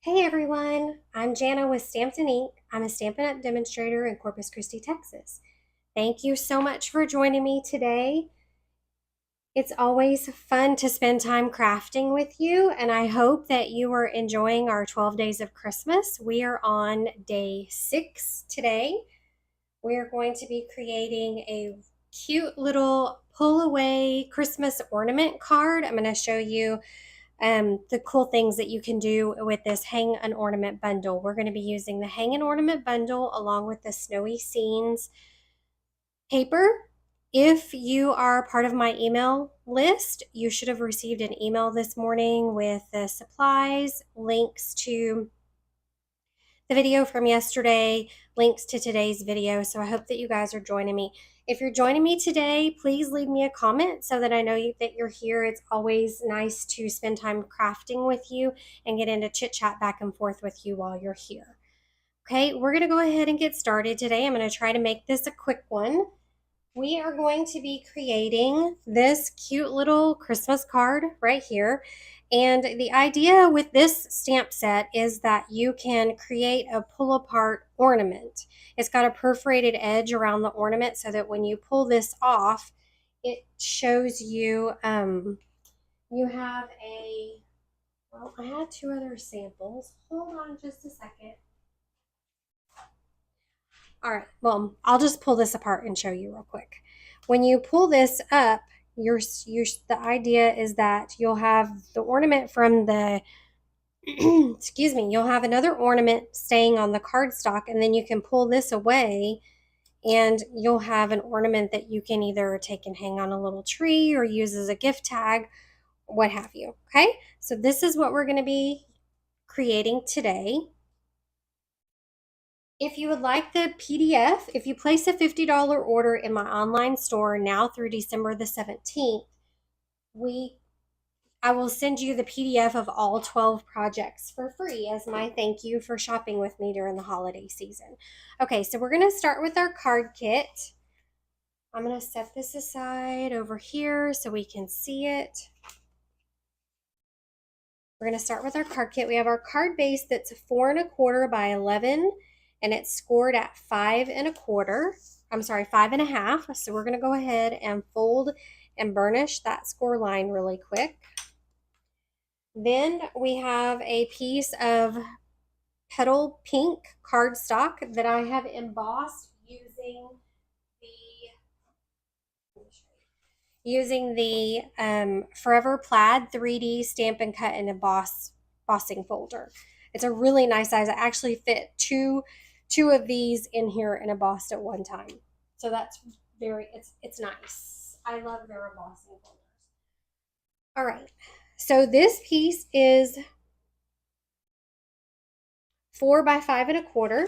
Hey everyone, I'm Jana with Stampin' Ink. I'm a Stampin' Up! Demonstrator in Corpus Christi, Texas. Thank you so much for joining me today. It's always fun to spend time crafting with you, and I hope that you are enjoying our 12 days of Christmas. We are on day 6 today. We are going to be creating a cute little pull away Christmas ornament card. I'm going to show you the cool things that you can do with this Hang an Ornament Bundle. We're going to be using the Hang an Ornament Bundle along with the Snowy Scenes paper. If you are part of my email list, you should have received an email this morning with the supplies, links to the video from yesterday, links to today's video. So I hope that you guys are joining me. If you're joining me today, please leave me a comment so that I know that you're here. It's always nice to spend time crafting with you and get into chit chat back and forth with you while you're here. Okay, we're going to go ahead and get started today. I'm going to try to make this a quick one. We are going to be creating this cute little Christmas card right here. And the idea with this stamp set is that you can create a pull apart ornament. It's got a perforated edge around the ornament so that when you pull this off, it shows you, you have a, well, I had two other samples. Hold on just a second. All right, well, I'll just pull this apart and show you real quick. When you pull this up, the idea is that you'll have the ornament from the, excuse me, you'll have another ornament staying on the cardstock, and then you can pull this away and you'll have an ornament that you can either take and hang on a little tree or use as a gift tag, what have you, okay? So this is what we're gonna be creating today. If you would like the PDF, if you place a $50 order in my online store now through December the 17th, I will send you the PDF of all 12 projects for free as my thank you for shopping with me during the holiday season. Okay, so we're going to start with our card kit. I'm going to set this aside over here so we can see it. We're going to start with our card kit. We have our card base that's 4 1/4 by 11, and it's scored at 5 1/4. I'm sorry, 5 1/2. So we're going to go ahead and fold and burnish that score line really quick. Then we have a piece of petal pink cardstock that I have embossed using the Forever Plaid 3D Stampin' Cut and embossing folder. It's a really nice size. I actually fit two of these in here and embossed at one time. So that's it's nice. I love their embossing folders. All right. So this piece is 4 by 5 1/4.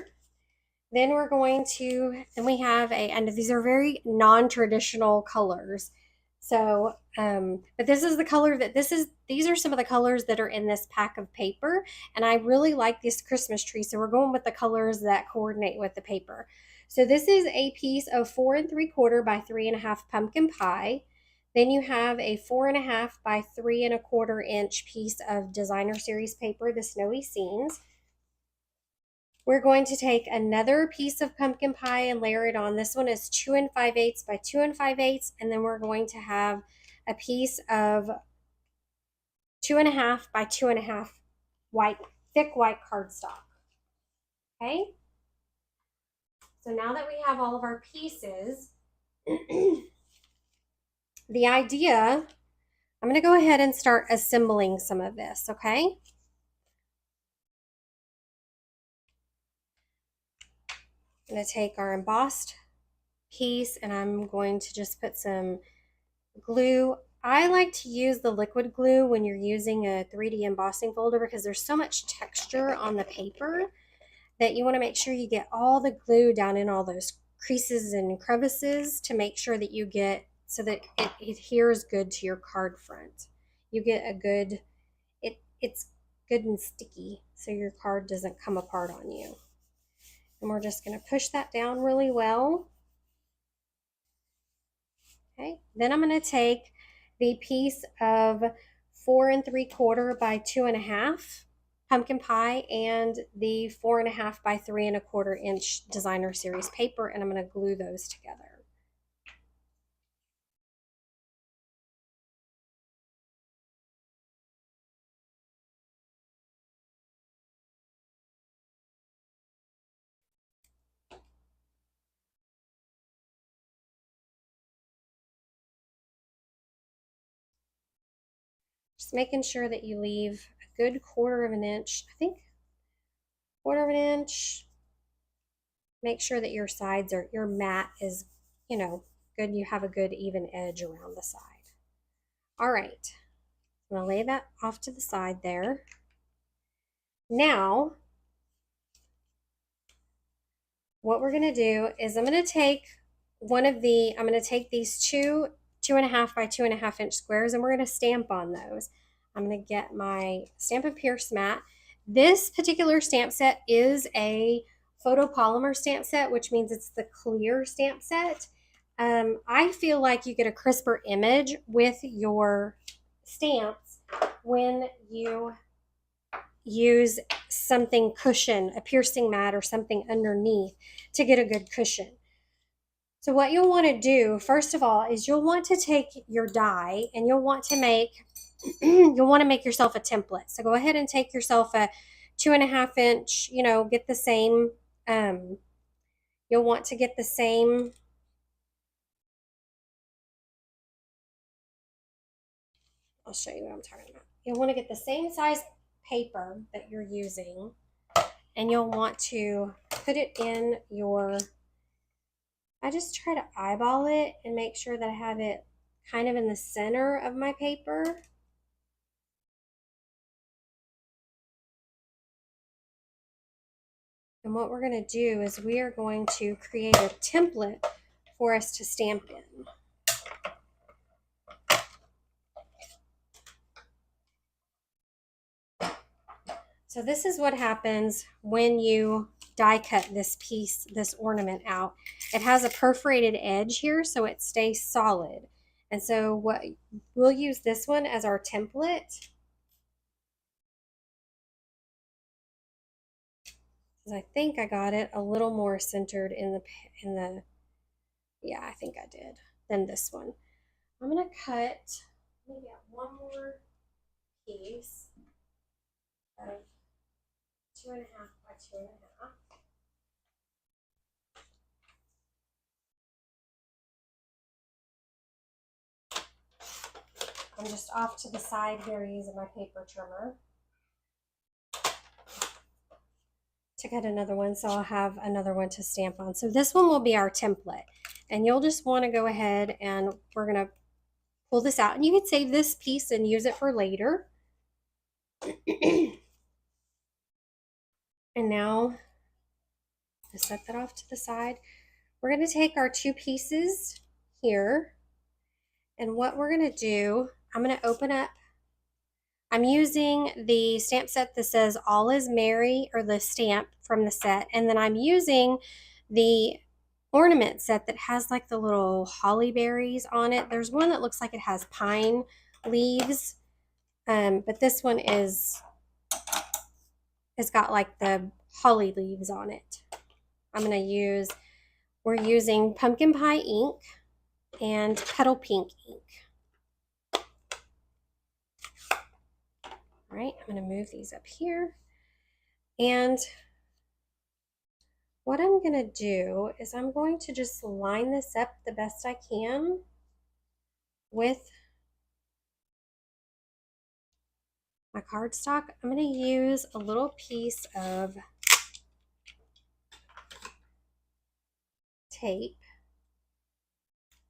Then we're going to, then we have and these are very non-traditional colors. So, but this is the color that these are some of the colors that are in this pack of paper. And I really like this Christmas tree. So we're going with the colors that coordinate with the paper. So this is a piece of 4 3/4 by 3 1/2 pumpkin pie. Then you have a 4 1/2 by 3 1/4 inch piece of designer series paper, the Snowy Scenes. We're going to take another piece of pumpkin pie and layer it on. This one is 2 5/8 by 2 5/8, and then we're going to have a piece of 2 1/2 by 2 1/2 thick white cardstock. Okay. So now that we have all of our pieces, the idea, I'm going to go ahead and start assembling some of this. Okay. I'm going to take our embossed piece and I'm going to just put some glue. I like to use the liquid glue when you're using a 3D embossing folder because there's so much texture on the paper that you want to make sure you get all the glue down in all those creases and crevices to make sure that you get so that it adheres good to your card front. You get a good, it's good and sticky so your card doesn't come apart on you. And we're just going to push that down really well. Okay, then I'm going to take the piece of 4 3/4 by 2 1/2, pumpkin pie and the 4.5 by 3.25 inch designer series paper, and I'm going to glue those together. Just making sure that you leave a good 1/4 inch, I think 1/4 inch. Make sure that your sides are, your mat is, good. You have a good even edge around the side. All right, I'm gonna lay that off to the side there. Now, what we're gonna do is I'm gonna take these 2.5 by 2.5 inch squares, and we're gonna stamp on those. I'm gonna get my Stampin' Pierce mat. This particular stamp set is a photopolymer stamp set, which means it's the clear stamp set. I feel like you get a crisper image with your stamps when you use something cushion, a piercing mat or something underneath to get a good cushion. So what you'll want to do, first of all, is you'll want to take your die and you'll want to make yourself a template. So go ahead and take yourself a 2.5 inch, get the same, you'll want to get the same, I'll show you what I'm talking about. You'll want to get the same size paper that you're using, and you'll want to put it in your, I just try to eyeball it and make sure that I have it kind of in the center of my paper. And what we're going to do is we are going to create a template for us to stamp in. So this is what happens when you die cut this piece, this ornament out. It has a perforated edge here so it stays solid. And so we'll use this one as our template. I think I got it a little more centered in the yeah, I think I did, than this one. I'm gonna cut maybe one more piece of 2.5 by 2.5. I'm just off to the side here using my paper trimmer to cut another one, so I'll have another one to stamp on. So this one will be our template, and you'll just want to go ahead and we're going to pull this out, and you can save this piece and use it for later. And now to set that off to the side, we're going to take our 2 pieces here, and what we're going to do, I'm going to open up, I'm using the stamp set that says All is Merry, or the stamp from the set, and then I'm using the ornament set that has like the little holly berries on it. There's one that looks like it has pine leaves, but this one has got like the holly leaves on it. We're using pumpkin pie ink and petal pink ink. All right, I'm going to move these up here. And what I'm going to do is I'm going to just line this up the best I can with my cardstock. I'm going to use a little piece of tape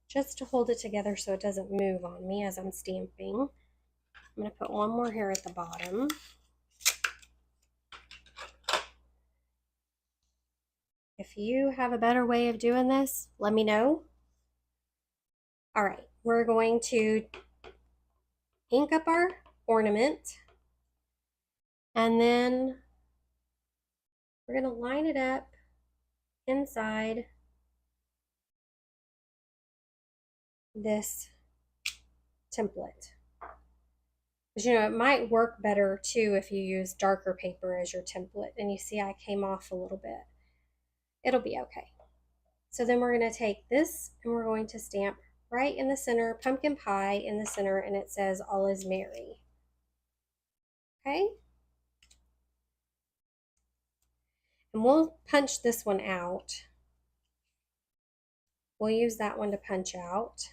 just to hold it together so it doesn't move on me as I'm stamping. I'm going to put one more here at the bottom. If you have a better way of doing this, let me know. All right, we're going to ink up our ornament, and then we're going to line it up inside this template. Because, it might work better too if you use darker paper as your template. And you see I came off a little bit. It'll be okay. So then we're going to take this and we're going to stamp right in the center, pumpkin pie in the center, and it says all is merry. Okay? And we'll punch this one out. We'll use that one to punch out.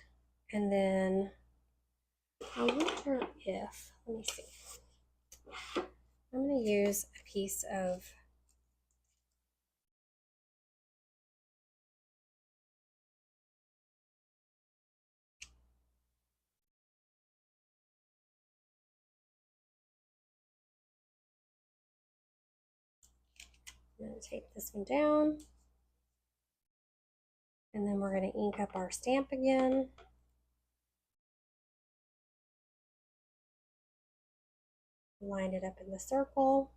And then I wonder if, let me see. I'm going to use a piece of I'm going to take this one down, and then we're going to ink up our stamp again. Line it up in the circle,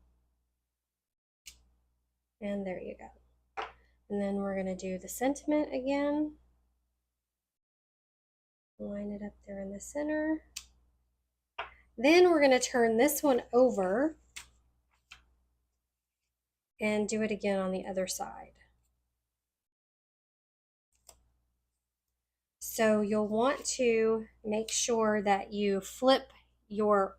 and there you go. And then we're going to do the sentiment again. Line it up there in the center. Then we're going to turn this one over and do it again on the other side. So you'll want to make sure that you flip your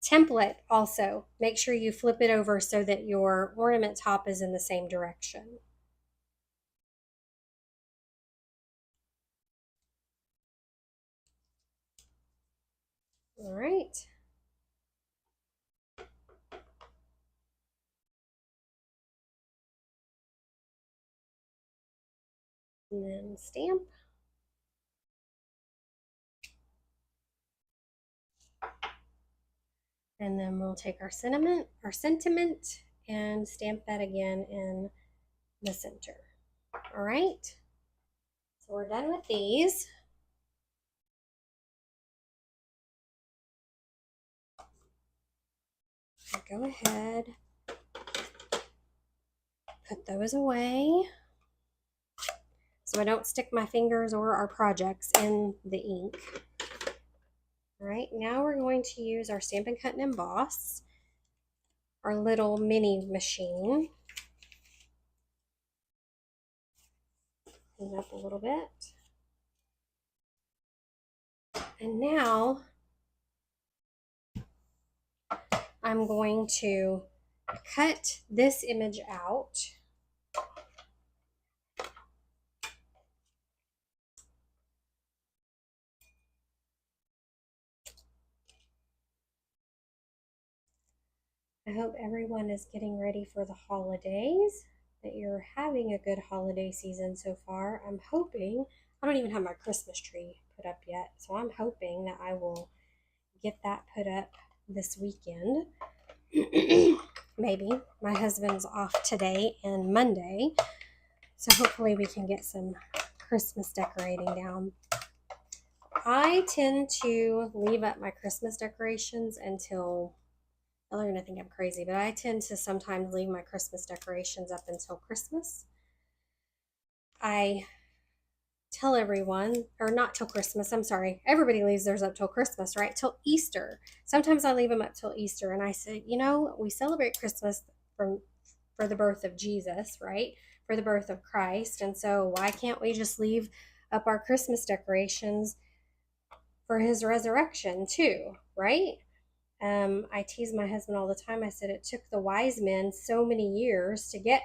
template also. Make sure you flip it over so that your ornament top is in the same direction. All right. And then stamp. And then we'll take our sentiment and stamp that again in the center. All right. So we're done with these. I'll go ahead, put those away so I don't stick my fingers or our projects in the ink. All right, now we're going to use our Stampin' Cut and Emboss, our little mini machine. Clean up a little bit. And now I'm going to cut this image out. I hope everyone is getting ready for the holidays, that you're having a good holiday season so far. I'm hoping, I don't even have my Christmas tree put up yet, so I'm hoping that I will get that put up this weekend. Maybe. My husband's off today and Monday, so hopefully we can get some Christmas decorating down. I tend to leave up my Christmas decorations until, well, they're going to think I'm crazy, but I tend to sometimes leave my Christmas decorations up until Christmas. I tell everyone, or not till Christmas, I'm sorry, everybody leaves theirs up till Christmas, right? Till Easter. Sometimes I leave them up till Easter, and I say, we celebrate Christmas for the birth of Jesus, right? For the birth of Christ, and so why can't we just leave up our Christmas decorations for his resurrection too, right? I tease my husband all the time. I said it took the wise men so many years to get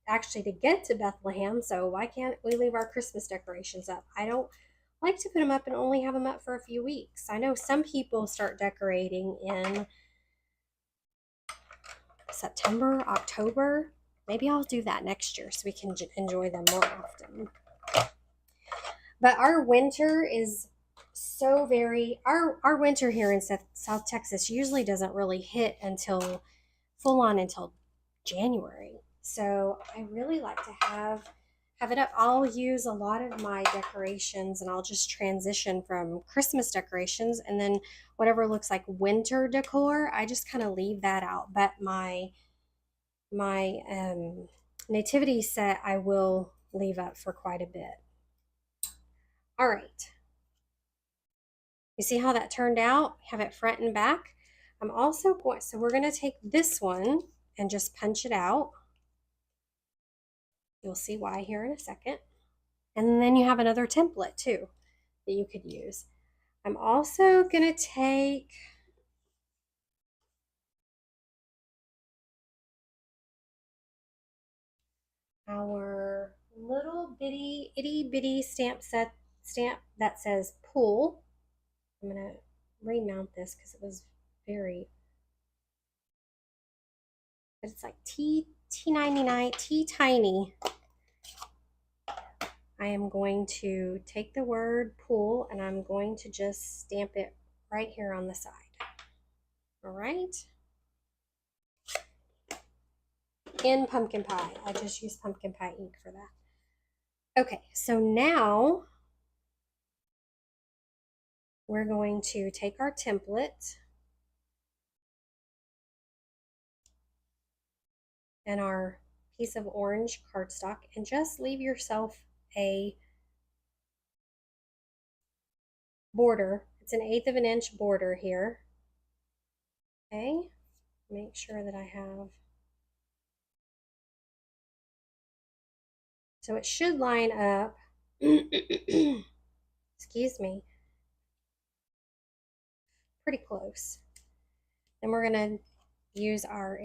to Bethlehem, so why can't we leave our Christmas decorations up? I don't like to put them up and only have them up for a few weeks. I know some people start decorating in September, October. Maybe I'll do that next year so we can enjoy them more often. But our winter is so our winter here in South Texas usually doesn't really hit until full on until January. So I really like to have it up. I'll use a lot of my decorations and I'll just transition from Christmas decorations, and then whatever looks like winter decor, I just kind of leave that out. But my nativity set I will leave up for quite a bit. All right. You see how that turned out? Have it front and back. I'm also going, so we're going to take this one and just punch it out. You'll see why here in a second. And then you have another template too that you could use. I'm also going to take our little bitty itty bitty stamp that says pool. I'm going to remount this because it was very, but it's like T99, T tiny. I am going to take the word pool and I'm going to just stamp it right here on the side. All right. In pumpkin pie. I just used pumpkin pie ink for that. Okay, so now we're going to take our template and our piece of orange cardstock and just leave yourself a border. It's 1/8 of an inch border here. Okay, make sure that I have, so it should line up, excuse me, pretty close. Then we're going to use our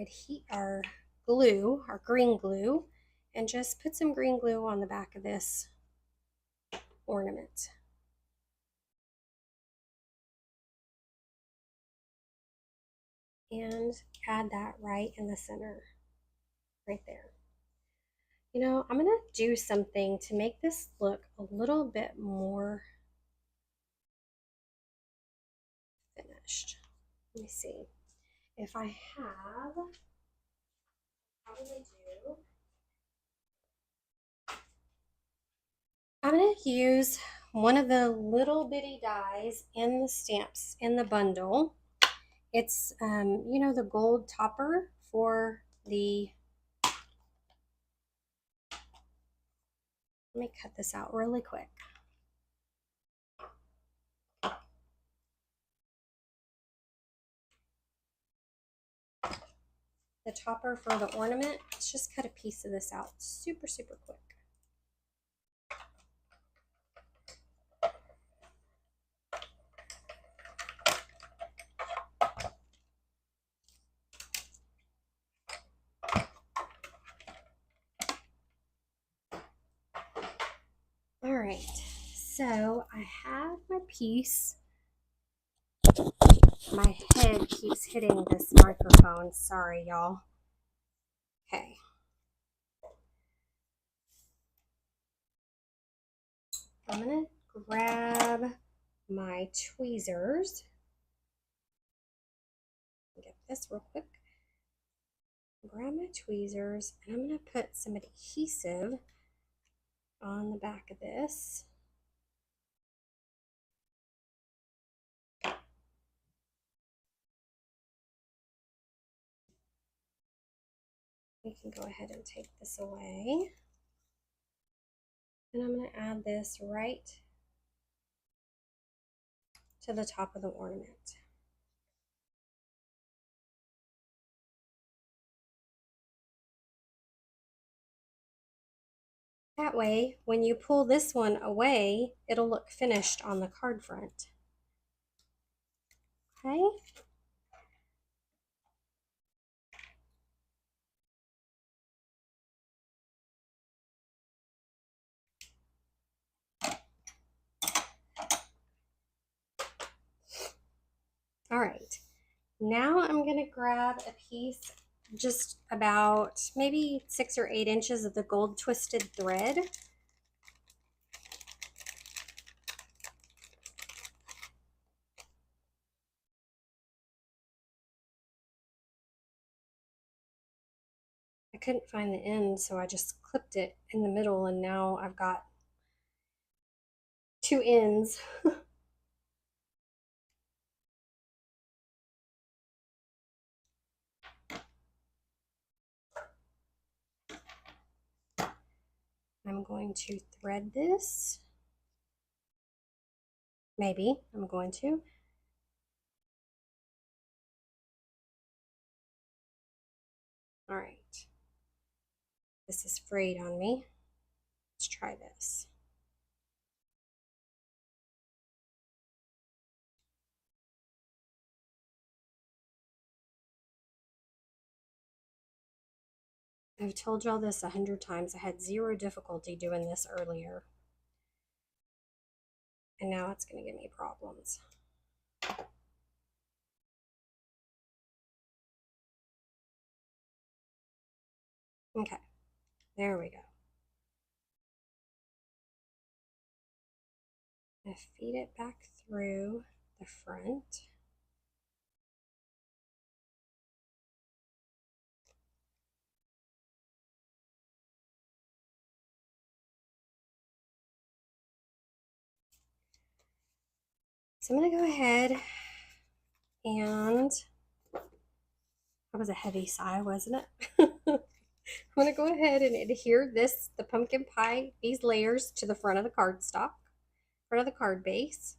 glue, our green glue, and just put some green glue on the back of this ornament. And add that right in the center, right there. You know, I'm going to do something to make this look a little bit more finished. Let me see. If I have, probably do. I'm going to use one of the little bitty dies in the stamps in the bundle. It's, you know, the gold topper for the, let me cut this out really quick. The topper for the ornament. Let's just cut a piece of this out super, super quick. All right, so I have my piece. My head keeps hitting this microphone. Sorry, y'all. Okay. I'm going to grab my tweezers. Get this real quick. Grab my tweezers, and I'm going to put some adhesive on the back of this. We can go ahead and take this away. And I'm going to add this right to the top of the ornament. That way, when you pull this one away, it'll look finished on the card front. Okay? All right, now I'm going to grab a piece just about maybe 6 or 8 inches of the gold twisted thread. I couldn't find the end, so I just clipped it in the middle, and now I've got 2 ends. I'm going to thread this Maybe I'm going to. All right. This is frayed on me. Let's try this. I've told y'all this 100 times. I had zero difficulty doing this earlier. And now it's going to give me problems. Okay, there we go. I'm going to feed it back through the front. So I'm going to go ahead and, that was a heavy sigh, wasn't it? I'm going to go ahead and adhere the pumpkin pie, these layers to the front of the cardstock, front of the card base.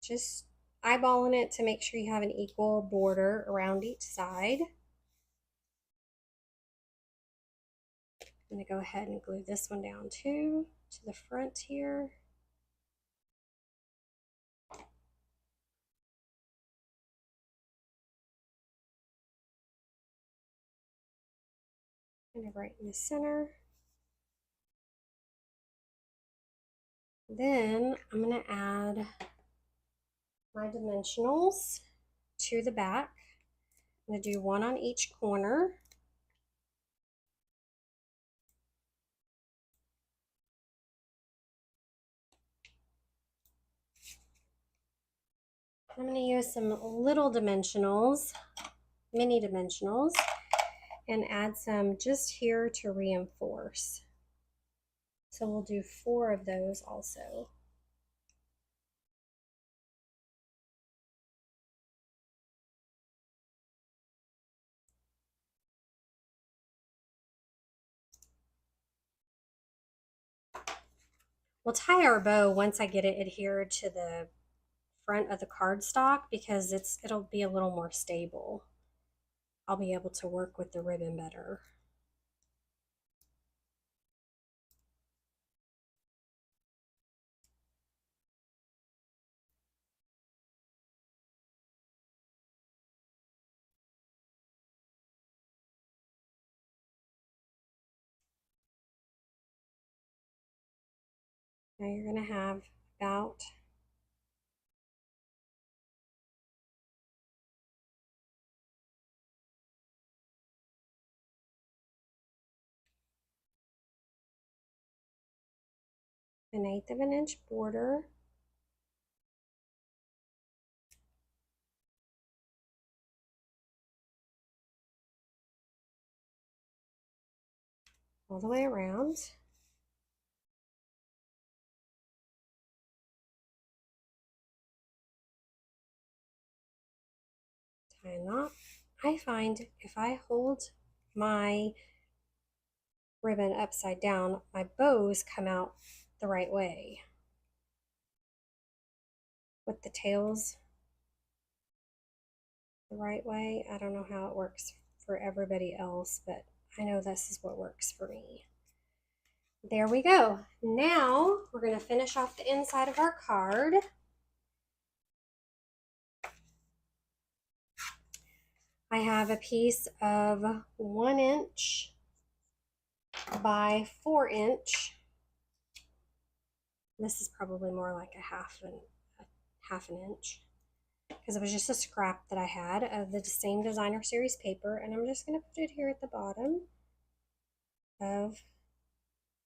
Just eyeballing it to make sure you have an equal border around each side. I'm going to go ahead and glue this one down too, to the front here. Kind of right in the center. Then I'm going to add my dimensionals to the back. I'm going to do one on each corner. I'm going to use some little dimensionals, mini dimensionals, and add some just here to reinforce. So we'll do 4 of those also. We'll tie our bow once I get it adhered to the front of the cardstock because it'll be a little more stable. I'll be able to work with the ribbon better. Now you're going to have about an 1/8 of an inch border. All the way around. Tie a knot. I find if I hold my ribbon upside down, my bows come out the right way. With the tails the right way. I don't know how it works for everybody else, but I know this is what works for me. There we go. Now we're going to finish off the inside of our card. I have a piece of 1 inch by 4 inch. This is probably more like a half an inch because it was just a scrap that I had of the same designer series paper, and I'm just going to put it here at the bottom of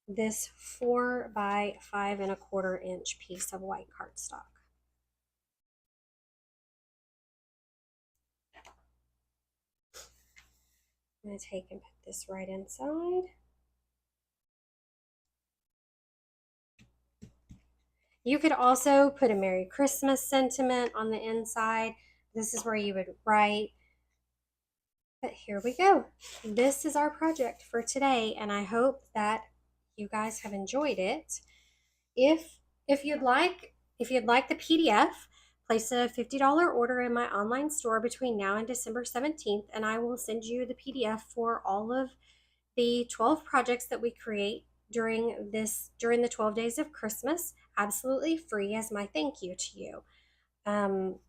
this 4 by 5 1/4 inch piece of white cardstock. I'm going to take and put this right inside. You could also put a Merry Christmas sentiment on the inside. This is where you would write But here we go. This is our project for today, and I hope that you guys have enjoyed it. If if you'd like the PDF, place a $50 order in my online store between now and December 17th, and I will send you the PDF for all of the 12 projects that we create during the 12 days of Christmas, absolutely free as my thank you to you. Um,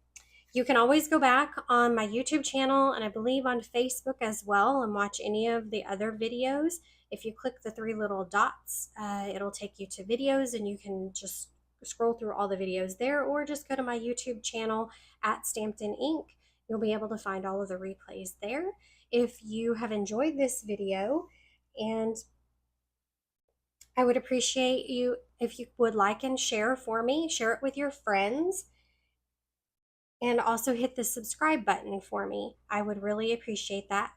you can always go back on my YouTube channel and I believe on Facebook as well and watch any of the other videos. If you click the three little dots, it'll take you to videos and you can just scroll through all the videos there, or just go to my YouTube channel at Stamped in Ink. You'll be able to find all of the replays there. If you have enjoyed this video, and I would appreciate you if you would like and share for me, share it with your friends, and also hit the subscribe button for me. I would really appreciate that.